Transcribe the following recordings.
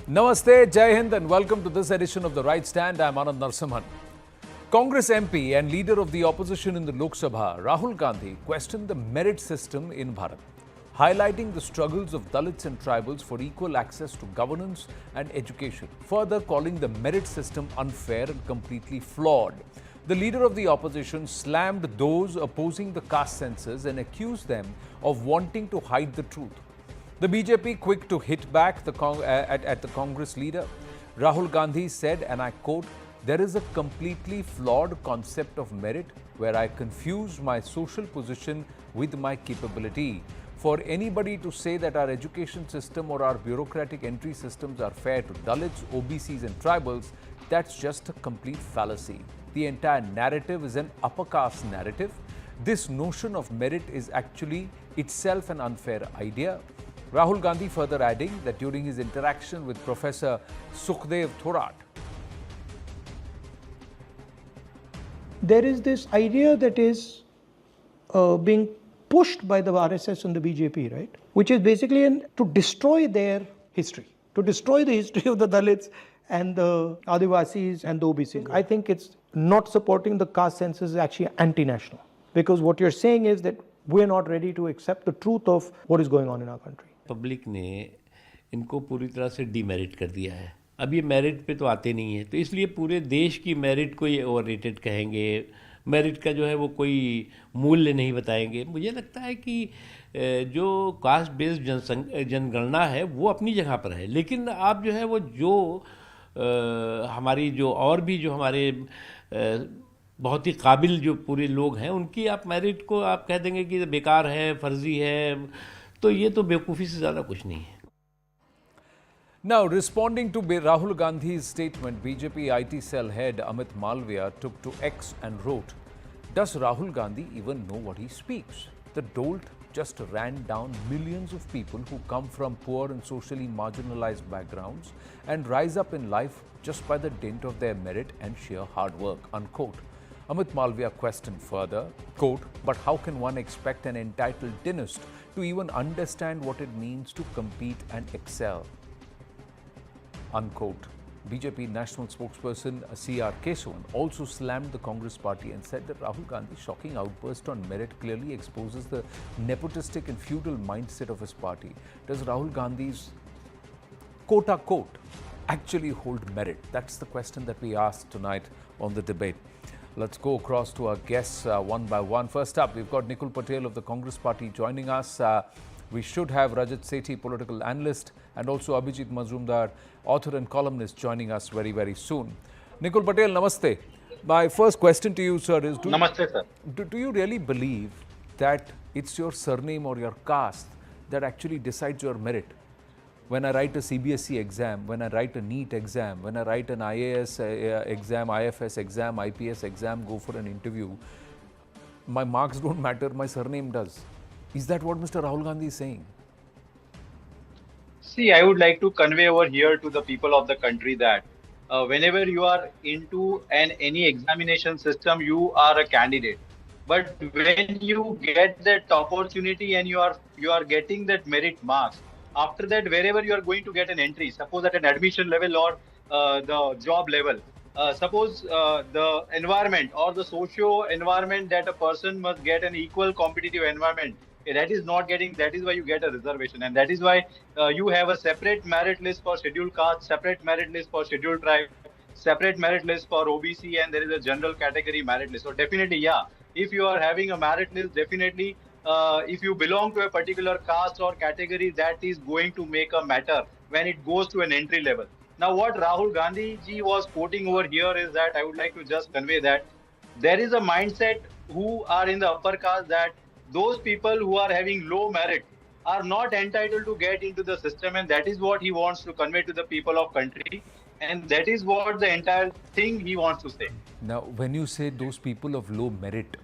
Namaste, Jai Hind, and welcome to this edition of The Right Stand. I'm Anand Narsimhan. Congress MP and leader of the opposition in the Lok Sabha, Rahul Gandhi, questioned the merit system in Bharat, highlighting the struggles of dalits and tribals for equal access to governance and education, further calling the merit system unfair and completely flawed. The leader of the opposition slammed those opposing the caste census and accused them of wanting to hide the truth. The BJP quick to hit back at the Congress leader. Rahul Gandhi said, and I quote, "There is a completely flawed concept of merit where I confuse my social position with my capability. For anybody to say that our education system or our bureaucratic entry systems are fair to Dalits, OBCs and tribals, that's just a complete fallacy. The entire narrative is an upper caste narrative. This notion of merit is actually itself an unfair idea." Rahul Gandhi further adding that during his interaction with Professor Sukhdev Thorat, there is this idea that is being pushed by the RSS and the BJP, right? Which is basically to destroy their history, to destroy the history of the Dalits and the Adivasis and the OBCs. I think it's not supporting the caste census is actually anti-national, because what you're saying is that we're not ready to accept the truth of what is going on in our country. Public ने इनको पूरी तरह से demerit कर दिया है। अब ये मेरिट पे तो आते नहीं है, तो इसलिए पूरे देश की मेरिट को ये ओवररेटेड कहेंगे, मेरिट का जो है वो कोई मूल्य नहीं बताएंगे। मुझे लगता है कि जो कास्ट बेस्ड जनगणना है वो अपनी जगह पर है, लेकिन आप जो है वो हमारी जो और भी जो हमारे बहुत ही काबिल जो पूरे लोग हैं उनकी आप मेरिट को आप कह देंगे कि बेकार है, फर्जी है, तो ये तो बेवकूफ़ी से ज़्यादा कुछ नहीं है। Now, responding to Rahul Gandhi's statement, BJP IT cell head Amit Malviya took to X and wrote, "Does Rahul Gandhi even know what he speaks? The dolt just ran down millions of people who come from poor and socially marginalized backgrounds and rise up in life just by the dint of their merit and sheer hard work," unquote. Amit Malviya questioned further, quote, "But how can one expect an entitled dynast to even understand what it means to compete and excel?" Unquote. BJP national spokesperson C.R. Kesavan also slammed the Congress party and said that Rahul Gandhi's shocking outburst on merit clearly exposes the nepotistic and feudal mindset of his party. Does Rahul Gandhi's quote-unquote actually hold merit? That's the question that we asked tonight on the debate. Let's go across to our guests one by one. First up, we've got Nikul Patel of the Congress party joining us. We should have Rajat Sethi, political analyst, and also Abhijit Mazumdar, author and columnist, joining us very, very soon. Nikul Patel, namaste. My first question to you, sir, is Namaste, sir. Do you really believe that it's your surname or your caste that actually decides your merit? When I write a CBSE exam, when I write a NEET exam, when I write an IAS exam, IFS exam, IPS exam, go for an interview, my marks don't matter, my surname does. Is that what Mr. Rahul Gandhi is saying? See, I would like to convey over here to the people of the country that whenever you are into any examination system, you are a candidate. But when you get that opportunity and you are getting that merit marks, after that, wherever you are going to get an entry, suppose at an admission level or the job level, suppose the environment or the socio environment that a person must get an equal competitive environment, that is not getting, that is why you get a reservation, and that is why you have a separate merit list for scheduled caste, separate merit list for scheduled tribe, separate merit list for OBC, and there is a general category merit list. So definitely, yeah, if you are having a merit list, definitely if you belong to a particular caste or category, that is going to make a matter when it goes to an entry level. Now, what Rahul Gandhi ji was quoting over here is that I would like to just convey that there is a mindset who are in the upper caste that those people who are having low merit are not entitled to get into the system, and that is what he wants to convey to the people of country, and that is what the entire thing he wants to say. Now, when you say those people of low merit,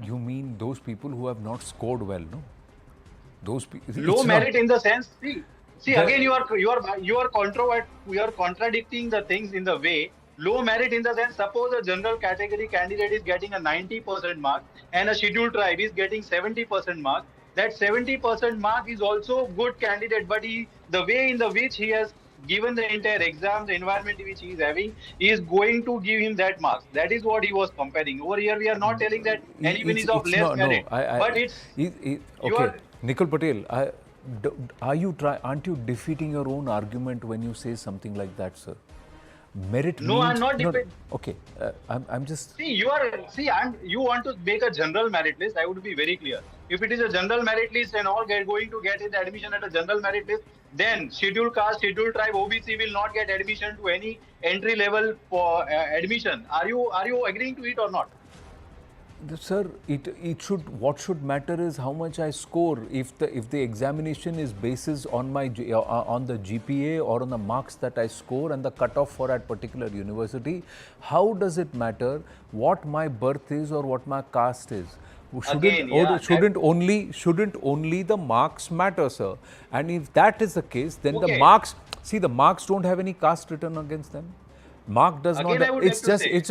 you mean those people who have not scored well, no? Those low merit in the sense, see again you are contradicting the things in the way. Low merit in the sense, suppose a general category candidate is getting a 90% mark and a scheduled tribe is getting 70% mark. That 70% mark is also good candidate, but the way in the which he has given the entire exam, the environment which he is having, he is going to give him that marks. That is what he was comparing. Over here, we are not telling that anyone is of It's less not, no, merit, but it's you okay. are. Nikhil Patel, aren't you defeating your own argument when you say something like that, sir? Merit No, I'm means, not no, defending. okay, I'm just, See, you want to make a general merit list. I would be very clear. If it is a general merit list and all going to get his admission at a general merit list, then scheduled caste, scheduled tribe, OBC will not get admission to any entry level for admission. Are you agreeing to it or not? sir, it should, what should matter is how much I score. If the examination is basis on my on the GPA or on the marks that I score and the cutoff for that particular university, how does it matter what my birth is or what my caste is? Again, yeah, Shouldn't only the marks matter, sir? And if that is the case, then the okay. marks, see, the marks don't have any caste written against them. Mark does Again, not. I would like to say, It's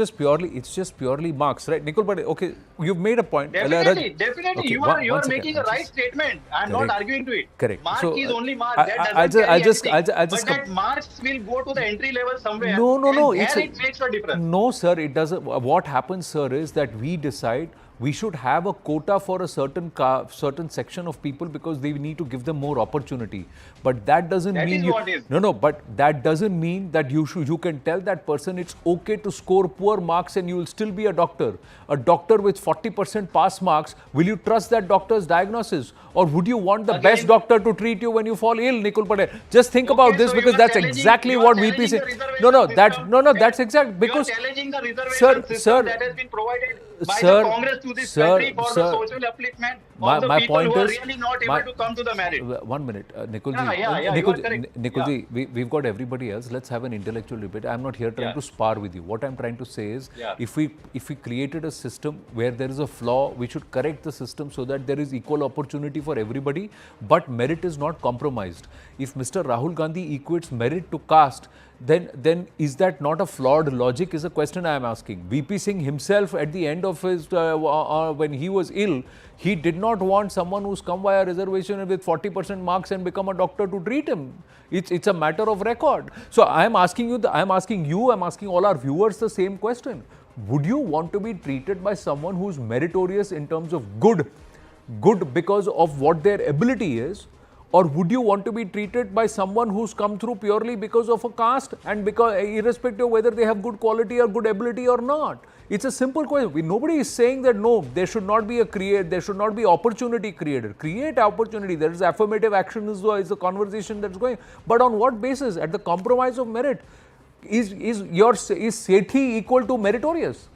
just purely marks, right, Nicole? But okay, you've made a point. definitely, Okay, you are second, making a right statement. I'm correct. not arguing to it. Correct. Mark So, is only mark. I- That I- doesn't carry anything. I'll just But that marks will go to the entry level somewhere. No. And there it makes a difference. No, sir. It doesn't. What happens, sir, is that we decide we should have a quota for a certain section of people because they need to give them more opportunity. But that doesn't That mean is what is. No. But that doesn't mean that you can tell that person it's okay to score poor marks and you will still be a doctor. A doctor with 40% pass marks. Will you trust that doctor's diagnosis, or would you want the Again, best doctor to treat you when you fall ill, Nikul Patel? Just think about Okay, this so because you are that's challenging- exactly you are what VP challenging said. the reservation No, system. that's exact because you are challenging the reservation Sir, system sir, that has been provided by sir, the Congress to this sir, country for sir, the social upliftment my of the people point who are is, really not able to come to the merit. 1 minute, Nikulji. Yeah, you are correct. Nikulji, we've got everybody else. Let's have an intellectual debate. I'm not here trying Yeah. to spar with you. What I'm trying to say is, Yeah. if we created a system where there is a flaw, we should correct the system so that there is equal opportunity for everybody, but merit is not compromised. If Mr. Rahul Gandhi equates merit to caste, then is that not a flawed logic is a question I am asking. VP Singh himself at the end of his, when he was ill, he did not want someone who's come via reservation with 40% marks and become a doctor to treat him. It's a matter of record. So I am asking you, I'm asking all our viewers the same question. Would you want to be treated by someone who's meritorious in terms of good because of what their ability is? Or would you want to be treated by someone who's come through purely because of a caste and because irrespective of whether they have good quality or good ability or not? It's a simple question. Nobody is saying that no, there should not be opportunity created. Create opportunity. There is affirmative action is the conversation that's going. But on what basis? At the compromise of merit. Is Sethi equal to meritorious?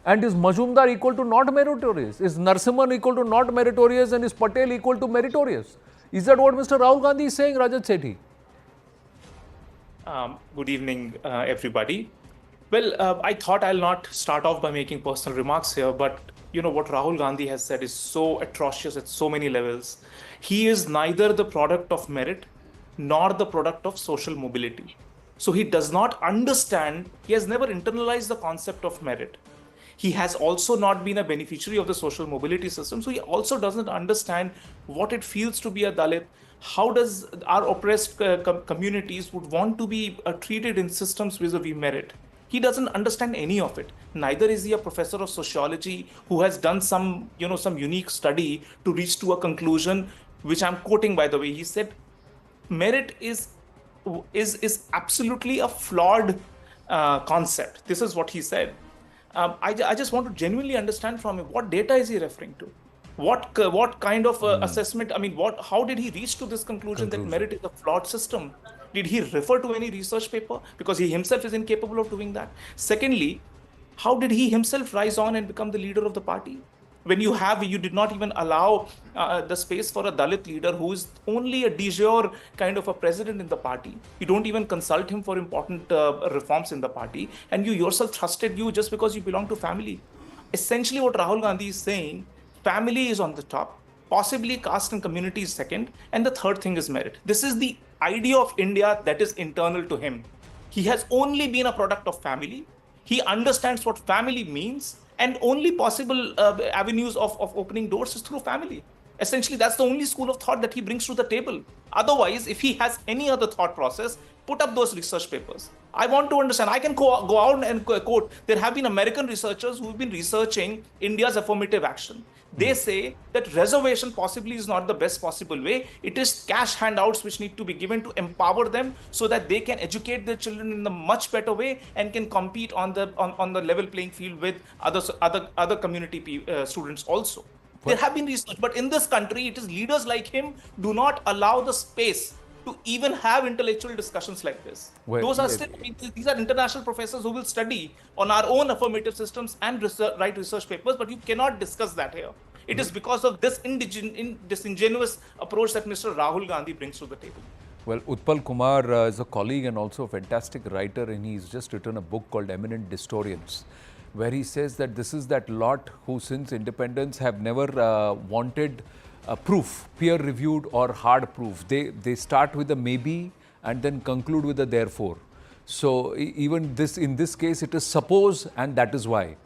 And is Majumdar equal to not meritorious? Is Narsimhan equal to not meritorious and is Patel equal to meritorious? Is that what Mr. Rahul Gandhi is saying, Rajat Sethi? Good evening, everybody. Well, I thought I'll not start off by making personal remarks here, but you know what Rahul Gandhi has said is so atrocious at so many levels. He is neither the product of merit nor the product of social mobility. So he does not understand, he has never internalized the concept of merit. He has also not been a beneficiary of the social mobility system. So he also doesn't understand what it feels to be a Dalit. How does our oppressed communities would want to be treated in systems vis-a-vis merit? He doesn't understand any of it. Neither is he a professor of sociology who has done some unique study to reach to a conclusion, which I'm quoting, by the way. He said, merit is absolutely a flawed concept. This is what he said. I just want to genuinely understand from him, what data is he referring to? What kind of assessment? I mean, how did he reach to this conclusion that merit is a flawed system? Did he refer to any research paper? Because he himself is incapable of doing that. Secondly, how did he himself rise on and become the leader of the party? When you did not even allow the space for a Dalit leader who is only a de jure kind of a president in the party. You don't even consult him for important reforms in the party. And you yourself trusted you just because you belong to family. Essentially what Rahul Gandhi is saying, family is on the top, possibly caste and community is second, and the third thing is merit. This is the idea of India that is internal to him. He has only been a product of family. He understands what family means, and only possible avenues of opening doors is through family. Essentially, that's the only school of thought that he brings to the table. Otherwise, if he has any other thought process, put up those research papers. I want to understand. I can go out and quote. There have been American researchers who've been researching India's affirmative action. They say that reservation possibly is not the best possible way. It is cash handouts which need to be given to empower them so that they can educate their children in a much better way and can compete on the level playing field with other community students also. There have been research, but in this country, it is leaders like him do not allow the space to even have intellectual discussions like this. Those are still, these are international professors who will study on our own affirmative systems and write research papers, but you cannot discuss that here. It is because of this disingenuous approach that Mr. Rahul Gandhi brings to the table. Well, Utpal Kumar is a colleague and also a fantastic writer, and he's just written a book called Eminent Distorians, where he says that this is that lot who since independence have never wanted proof, peer-reviewed or hard proof. They start with a maybe and then conclude with a therefore. So even this, in this case, it is suppose and that is why.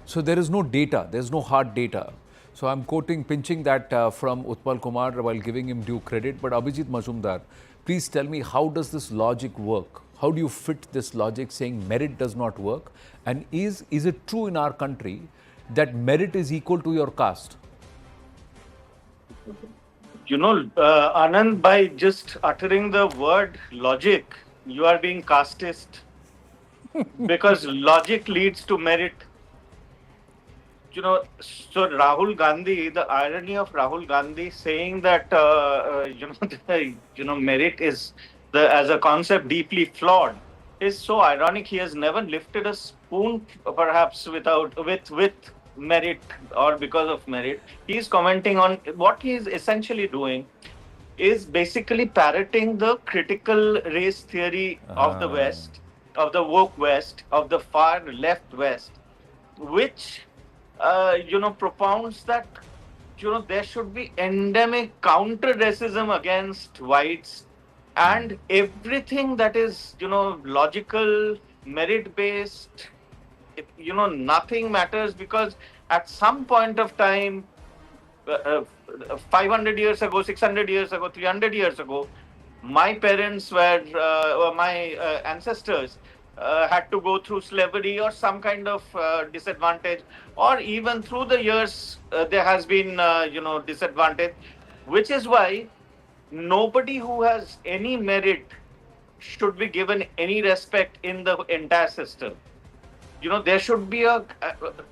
So there is no data, there is no hard data. So I'm pinching that from Utpal Kumar while giving him due credit. But Abhijit Majumdar, please tell me, how does this logic work? How do you fit this logic saying merit does not work? And is it true in our country that merit is equal to your caste? You know, Anand, by just uttering the word logic, you are being casteist. Because logic leads to merit. You know, so Rahul Gandhi, the irony of Rahul Gandhi saying that, merit is as a concept deeply flawed is so ironic. He has never lifted a spoon, perhaps with merit or because of merit. He is commenting on what he is essentially doing is basically parroting the critical race theory of the West, of the woke West, of the far left West, which propounds that there should be endemic counter racism against whites. And everything that is, logical, merit-based, nothing matters, because at some point of time, 500 years ago, 600 years ago, 300 years ago, my parents my ancestors had to go through slavery or some kind of disadvantage, or even through the years there has been, disadvantage, which is why nobody who has any merit should be given any respect in the entire system. There should be a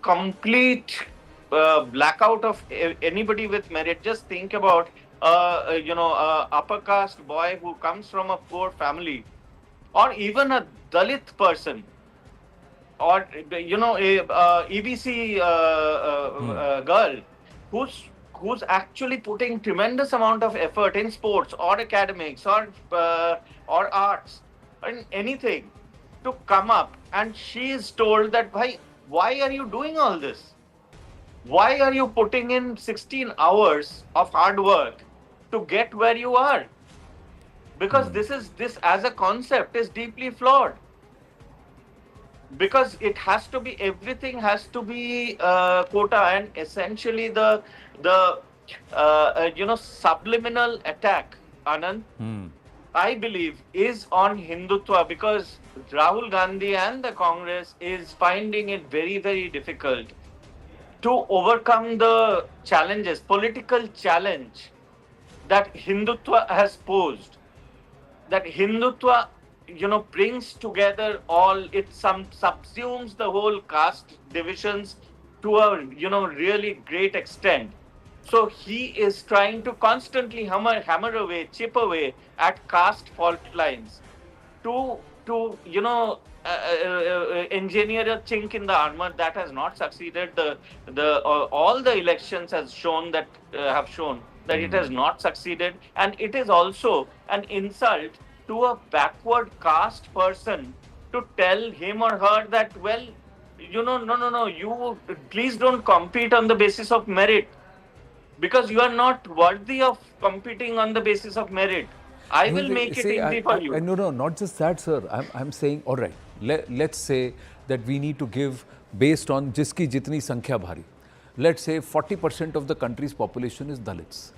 complete blackout of anybody with merit. Just think about, a upper caste boy who comes from a poor family, or even a Dalit person, or, a EBC girl who's actually putting tremendous amount of effort in sports or academics or arts and anything to come up, and she is told that, why are you doing all this? Why are you putting in 16 hours of hard work to get where you are? Because this as a concept is deeply flawed. Because it has to be, everything has to be quota, and essentially the subliminal attack, Anand, I believe, is on Hindutva, because Rahul Gandhi and the Congress is finding it very, very difficult to overcome the challenges, political challenge that Hindutva has posed. That Hindutva, brings together all, it subsumes the whole caste divisions to a, really great extent. So he is trying to constantly hammer away, chip away at caste fault lines to engineer a chink in the armor. That has not succeeded. All the elections have shown that it has not succeeded, and it is also an insult to a backward caste person to tell him or her that, no, you please don't compete on the basis of merit, because you are not worthy of competing on the basis of merit. I will make it easy for you. No, not just that, sir. I'm saying, all right, let's say that we need to give based on jiski jitni sankhya bhari. Let's say 40% of the country's population is Dalits.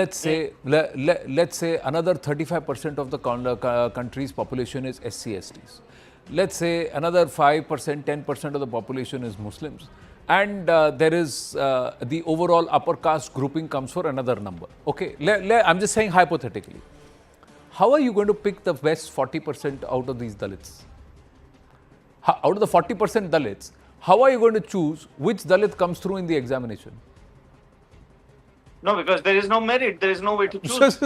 let's say let's say another 35% of the country's population is SC/STs. Let's say another 5%, 10% of the population is Muslims, and there is the overall upper caste grouping comes for another number. Okay, I'm just saying hypothetically. How are you going to pick the best 40% out of these Dalits? Out of the 40% Dalits, how are you going to choose which Dalit comes through in the examination? No, because there is no merit. There is no way to choose.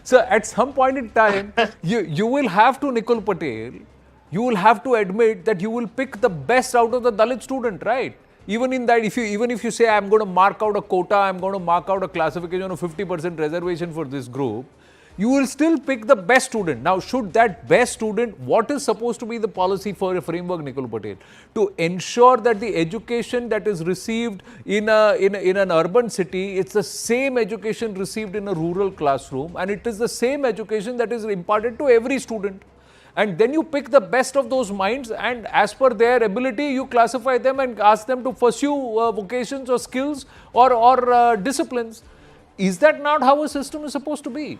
So at some point in time, you will have to, Nikul Patel, you will have to admit that you will pick the best out of the Dalit student, right? Even in that, even if you say, I'm going to mark out a quota, I'm going to mark out a classification of 50% reservation for this group, you will still pick the best student. Now, should that best student, what is supposed to be the policy for a framework, Nikul Patel? To ensure that the education that is received in an urban city, it's the same education received in a rural classroom, and it is the same education that is imparted to every student. And then you pick the best of those minds, and as per their ability, you classify them and ask them to pursue vocations or skills or disciplines. Is that not how a system is supposed to be?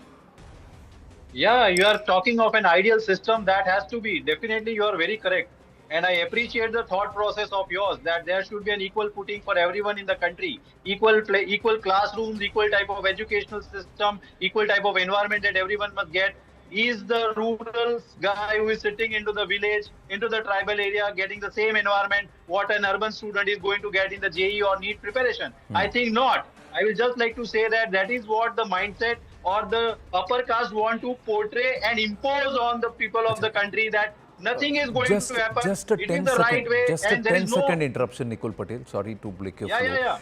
Yeah, you are talking of an ideal system that has to be. Definitely, you are very correct. And I appreciate the thought process of yours that there should be an equal footing for everyone in the country. Equal classrooms, equal type of educational system, equal type of environment that everyone must get. Is the rural guy who is sitting into the village, into the tribal area, getting the same environment what an urban student is going to get in the JE or NEET preparation? I think not. I will just like to say that that is what the mindset or the upper caste want to portray and impose on the people of the country, that nothing is going to happen. Just a It 10 is the right way, just a and there 10 is no. second interruption, Nikul Patel. Sorry to break your flow. Yeah.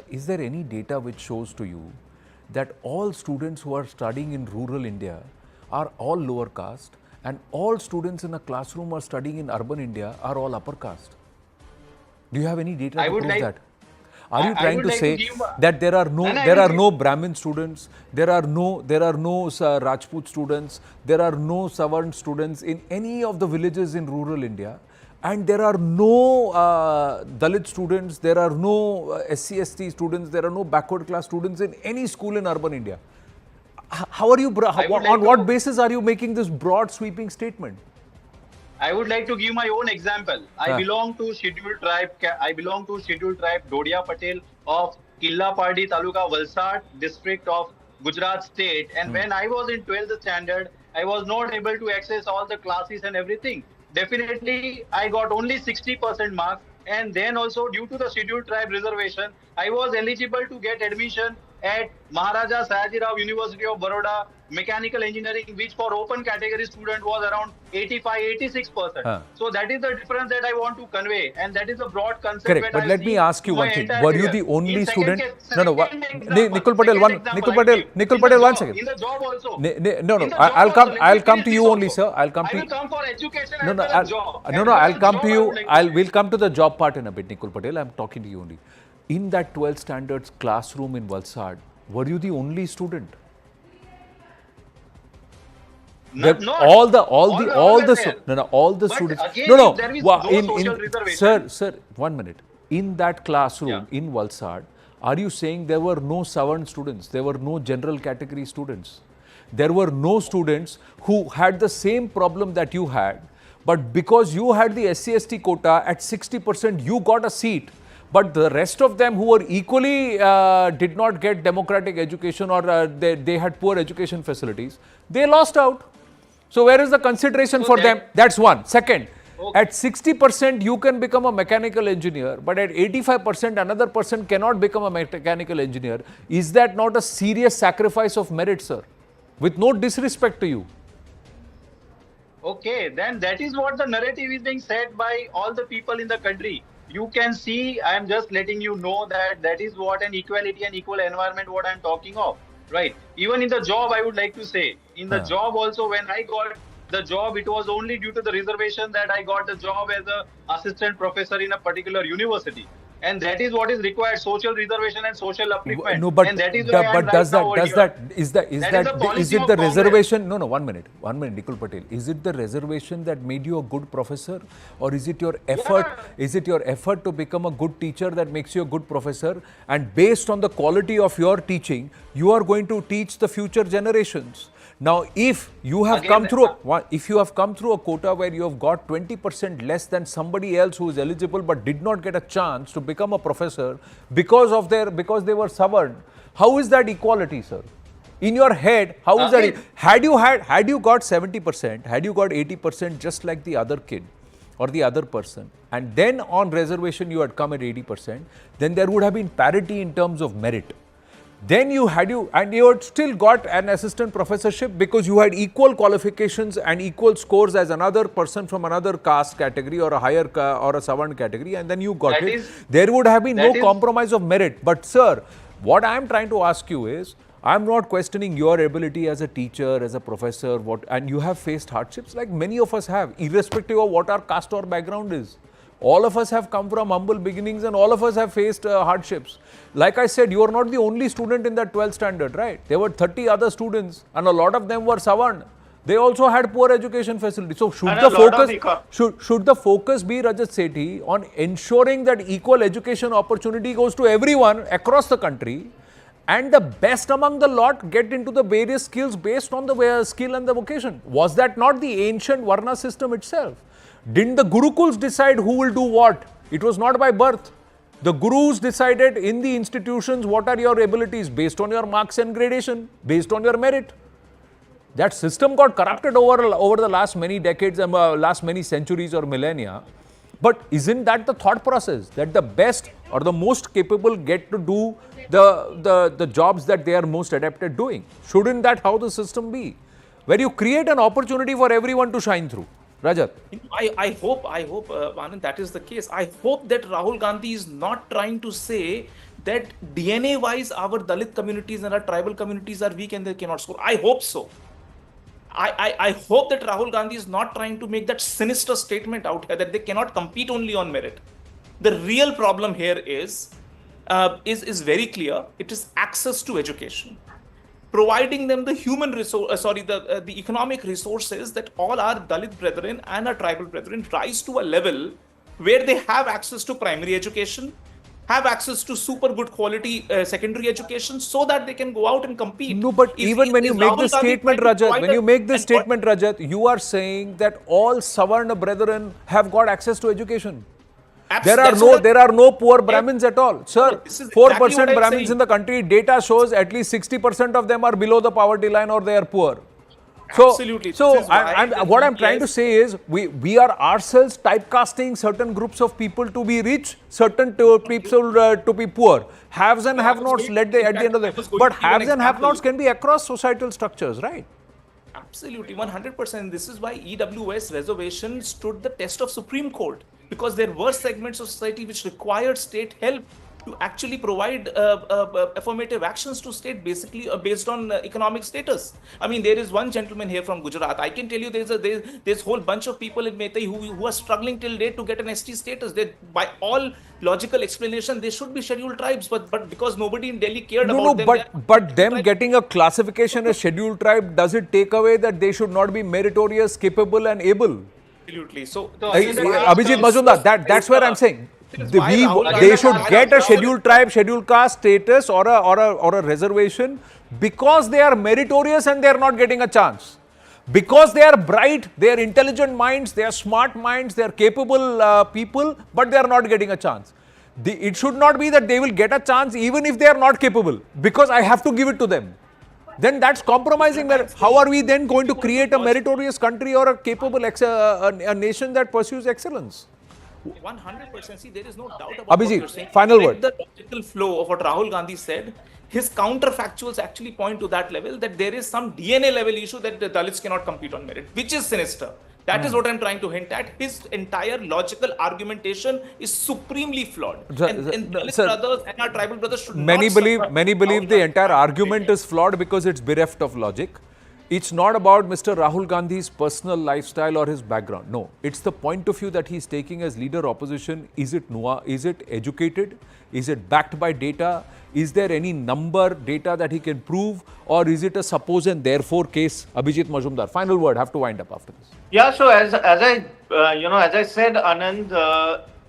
Is there any data which shows to you that all students who are studying in rural India are all lower caste, and all students in a classroom are studying in urban India are all upper caste? Do you have any data to prove that? Are you trying to say that there are no Brahmin students, there are no Rajput students, there are no Savarn students in any of the villages in rural India, and there are no Dalit students, there are no SC/ST students, there are no backward class students in any school in urban India? How are you? On what basis are you making this broad sweeping statement? I would like to give my own example. I belong to scheduled tribe Dodia Patel of Killa Pardi Taluka, Valsad district of Gujarat state. And when I was in 12th standard, I was not able to access all the classes and everything. Definitely, I got only 60% marks. And then also due to the scheduled tribe reservation, I was eligible to get admission at Maharaja Sayajirao University of Baroda Mechanical Engineering, which for open category student was around 85-86%. So that is the difference that I want to convey, and that is a broad concept. Correct, but let me ask you one thing. Were you the only student? Nikul Patel, one second. In the job also. I'll come to you only, sir. I will come for education and job. I'll come to you. We'll come to the job part in a bit, Nikul Patel. I'm talking to you only. In that 12th standards classroom in Valsad, were you the only student? All the students. Sir, 1 minute. In that classroom in Valsad, are you saying there were no Savarn students? There were no general category students? There were no students who had the same problem that you had, but because you had the SC/ST quota at 60%, you got a seat. But the rest of them who were equally did not get democratic education, or they had poor education facilities, they lost out. So where is the consideration for them? That's one. Second, at 60% you can become a mechanical engineer, but at 85% another person cannot become a mechanical engineer. Is that not a serious sacrifice of merit, sir? With no disrespect to you. Okay, then that is what the narrative is being said by all the people in the country. You can see, I am just letting you know that that is what an equality and equal environment what I am talking of, right? Even in the job, I would like to say, in the job also, when I got the job, it was only due to the reservation that I got the job as an assistant professor in a particular university. And that is what is required: social reservation and social upliftment. No, but and that is why I am but right now over does here. that is That is the is policy it of the Congress. reservation? No, 1 minute, Nikul Patel. Is it the reservation that made you a good professor, or is it your effort? Yeah. Is it your effort to become a good teacher that makes you a good professor? And based on the quality of your teaching, you are going to teach the future generations. Now, if you have Again, come through a quota where you have got 20% less than somebody else who is eligible but did not get a chance to become a professor because they were Savarn, how is that equality, sir? In your head, how is that? Had you got 70%, had you got 80% just like the other kid or the other person, and then on reservation you had come at 80%, then there would have been parity in terms of merit. Then you had still got an assistant professorship because you had equal qualifications and equal scores as another person from another caste category or a higher or a Savarn category, and then you got it. There would have been no compromise of merit. But sir, what I am trying to ask you is, I am not questioning your ability as a teacher, as a professor, and you have faced hardships like many of us have, irrespective of what our caste or background is. All of us have come from humble beginnings and all of us have faced hardships. Like I said, you are not the only student in that 12th standard, right? There were 30 other students and a lot of them were Savarn. They also had poor education facilities. So should the focus be, Rajat Sethi, on ensuring that equal education opportunity goes to everyone across the country, and the best among the lot get into the various skills based on the skill and the vocation? Was that not the ancient Varna system itself? Didn't the Gurukuls decide who will do what? It was not by birth. The Gurus decided in the institutions what are your abilities based on your marks and gradation, based on your merit. That system got corrupted over the last many decades, last many centuries or millennia. But isn't that the thought process, that the best or the most capable get to do the jobs that they are most adept at doing? Shouldn't that how the system be? Where you create an opportunity for everyone to shine through. Rajat. I hope, Anand, that is the case. I hope that Rahul Gandhi is not trying to say that DNA-wise our Dalit communities and our tribal communities are weak and they cannot score. I hope so. I hope that Rahul Gandhi is not trying to make that sinister statement out here that they cannot compete only on merit. The real problem here is very clear. It is access to education. Providing them the human resource, the economic resources that all our Dalit brethren and our tribal brethren rise to a level where they have access to primary education, have access to super good quality secondary education, so that they can go out and compete. No, but even when you make this statement, Rajat, you are saying that all Savarna brethren have got access to education. There are no poor Brahmins at all. Sir, 4% Brahmins in the country, data shows at least 60% of them are below the poverty line or they are poor. So, Absolutely. So what I'm trying to say is, we are ourselves typecasting certain groups of people to be rich, certain people to be poor. Haves and have-nots at the end of the day. But haves and have-nots can be across societal structures, right? Absolutely, 100%. This is why EWS reservation stood the test of Supreme Court, because there were segments of society which required state help to actually provide affirmative actions to state, basically based on economic status. I mean, there is one gentleman here from Gujarat. I can tell you there's a whole bunch of people in Meitei who are struggling till date to get an ST status. They, by all logical explanation, they should be scheduled tribes, but because nobody in Delhi cared about them. But them getting a classification as scheduled tribe, does it take away that they should not be meritorious, capable and able? Absolutely. So, Abhijit Majumdar, that's where I'm saying. They should get a scheduled tribe, scheduled caste status or a reservation because they are meritorious and they are not getting a chance. Because they are bright, they are intelligent minds, they are smart minds, they are capable people, but they are not getting a chance. It should not be that they will get a chance even if they are not capable, because I have to give it to them. Then that's compromising. How are we then going to create a meritorious country or a capable a nation that pursues excellence? 100%. See, there is no doubt about Abhijit, what you're saying. final word. The logical flow of what Rahul Gandhi said, his counterfactuals actually point to that level, that there is some DNA level issue that the Dalits cannot compete on merit, which is sinister. That is what I'm trying to hint at. His entire logical argumentation is supremely flawed. And Dalit brothers and our tribal brothers should Many believe the entire argument is flawed because it's bereft of logic. It's not about Mr. Rahul Gandhi's personal lifestyle or his background. No, it's the point of view that he's taking as leader opposition. Is it Is it educated? Is it backed by data? Is there any number data that he can prove, or is it a suppose and therefore case? Abhijit Majumdar, final word. Have to wind up after this. Yeah, so as I as I said, Anand,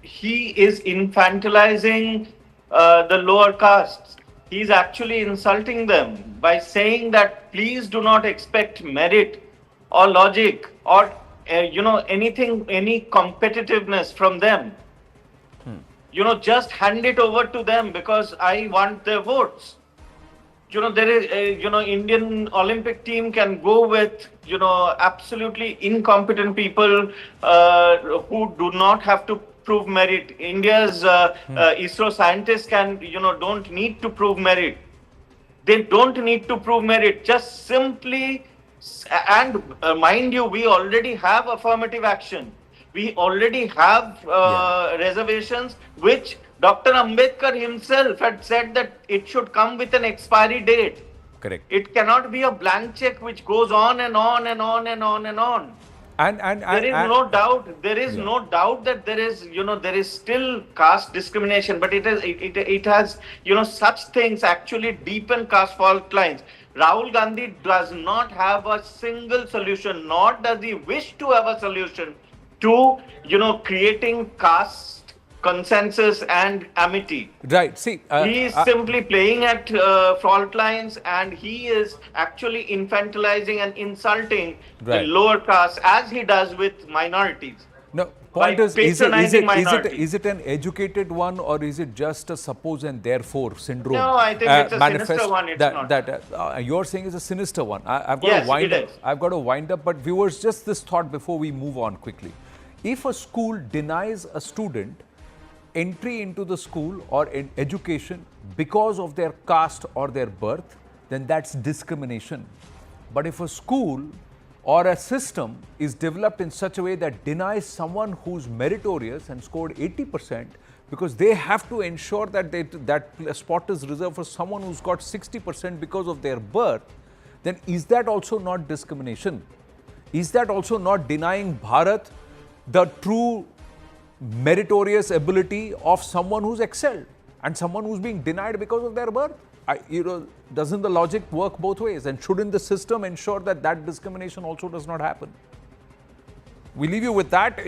he is infantilizing the lower castes. He's actually insulting them by saying that please do not expect merit or logic or anything, any competitiveness from them. Just hand it over to them because I want their votes. There is, Indian Olympic team can go with, absolutely incompetent people who do not have to prove merit. India's ISRO scientists don't need to prove merit. They don't need to prove merit. Just simply, and mind you, we already have affirmative action. We already have reservations, which Dr. Ambedkar himself had said that it should come with an expiry date. Correct. It cannot be a blank check which goes on and on and on and on and on. There is no doubt. There is no doubt that there is still caste discrimination, but it has such things actually deepen caste fault lines. Rahul Gandhi does not have a single solution, nor does he wish to have a solution to creating caste consensus and amity. Right. See, he is simply playing at fault lines, and he is actually infantilizing and insulting the lower caste as he does with minorities. No, point is it an educated one, or is it just a suppose and therefore syndrome? No, I think it's a sinister one. It's not. You're saying is a sinister one. I've got to wind up. I've got to wind up. But viewers, just this thought before we move on quickly. If a school denies a student entry into the school or in education because of their caste or their birth, then that's discrimination. But if a school or a system is developed in such a way that denies someone who's meritorious and scored 80%, because they have to ensure that that spot is reserved for someone who's got 60% because of their birth, then is that also not discrimination? Is that also not denying Bharat the true meritorious ability of someone who's excelled and someone who's being denied because of their birth? Doesn't the logic work both ways? And shouldn't the system ensure that that discrimination also does not happen? We leave you with that.